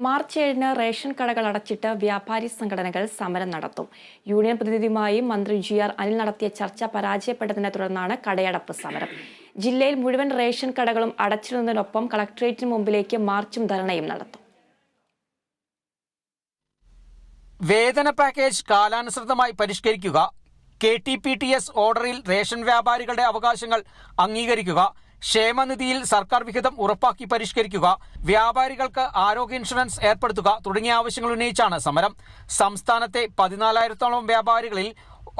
March 7-ന് ration കടകൾ അടച്ചിട്ട് വ്യാപാരി സംഘടനകൾ സമരം നടത്തും. യൂണിയൻ പ്രതിനിധിയുമായി മന്ത്രി GR അനിൽ നടത്തിയ ചർച്ച പരാജയപ്പെട്ടതിനെ തുടർന്നാണ് കടയടപ്പ് സമരം. ജില്ലയിൽ മുഴുവൻ റേഷൻ കടകളും അടച്ചിടുന്നതിനൊപ്പം കളക്ടറേറ്റിന് മുമ്പിലേക്ക് മാർച്ചും ധർണയും നടത്തും. വേതന പാക്കേജ് കാലാനുസൃതമായി പരിഷ്കരിക്കുക, KTPTS ഓർഡറിൽ റേഷൻ വ്യാപാരികളുടെ അവകാശങ്ങൾ അംഗീകരിക്കുക, ക്ഷേമനിധിയിൽ സർക്കാർ വിഹിതം ഉറപ്പാക്കി പരിഷ്കരിക്കുക, വ്യാപാരികൾക്ക് ആരോഗ്യ ഇൻഷുറൻസ് ഏർപ്പെടുത്തുക തുടങ്ങിയ ആവശ്യങ്ങൾ ഉന്നയിച്ചാണ് സമരം. സംസ്ഥാനത്തെ 14,000-ഓളം വ്യാപാരികളിൽ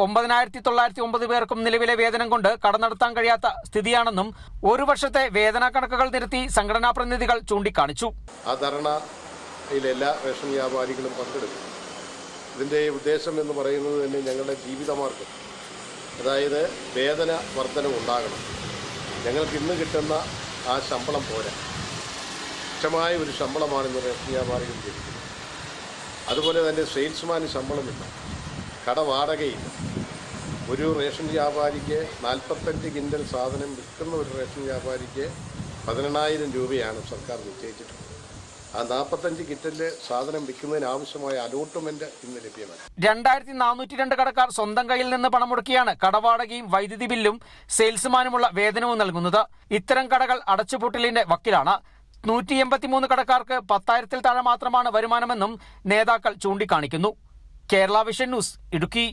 9,909 പേർക്കും നിലവിലെ വേതനം കൊണ്ട് കട നടത്താൻ കഴിയാത്ത സ്ഥിതിയാണെന്നും ഒരു വർഷത്തെ വേതന കണക്കുകൾ നിരത്തി സംഘടനാ പ്രതിനിധികൾ ചൂണ്ടിക്കാണിച്ചു. ആ ധർണയിൽ എല്ലാ റേഷൻ വ്യാപാരികളും പങ്കെടുക്കും. ഇതിൻ്റെ ഉദ്ദേശം എന്ന് പറയുന്നത് തന്നെ ഞങ്ങളുടെ ജീവിതമാർഗം, അതായത് വേതന വർധനം ഉണ്ടാകണം. ഞങ്ങൾക്ക് ഇന്ന് കിട്ടുന്ന ആ ശമ്പളം പോരാ, തുച്ഛമായ ഒരു ശമ്പളമാണ് ഇന്ന് റേഷൻ വ്യാപാരികൾ ലഭിക്കുന്നത്. അതുപോലെ തന്നെ സെയിൽസ്മാന് ശമ്പളമില്ല, കട വാടകയില്ല. ഒരു റേഷൻ വ്യാപാരിക്ക് 45 കിൻഡൽ സാധനം വിൽക്കുന്ന ഒരു റേഷൻ വ്യാപാരിക്ക് 18,000 രൂപയാണ് സർക്കാർ നിശ്ചയിച്ചിട്ടുള്ളത്. ആ 45 കിൻഡലിൽ സാധനം വിൽക്കുന്നതിന് ആവശ്യമായ അലോട്ട്മെന്റ് ഇന്ന് ലഭ്യമല്ല. 2,402 കടക്കാർ സ്വന്തം കയ്യിൽ നിന്ന് പണം മുടക്കിയാണ് കടവാടകയും വൈദ്യുതി ബില്ലും സെയിൽസ്മാനുമുള്ള വേതനവും നൽകുന്നത്. ഇത്തരം കടകൾ അടച്ചുപൂട്ടലിന്റെ വക്കിലാണ്. 183 കടക്കാർക്ക് 10,000-ൽ താഴെ മാത്രമാണ് വരുമാനമെന്നും നേതാക്കൾ ചൂണ്ടിക്കാണിക്കുന്നു. Kerala vision news, Idukki.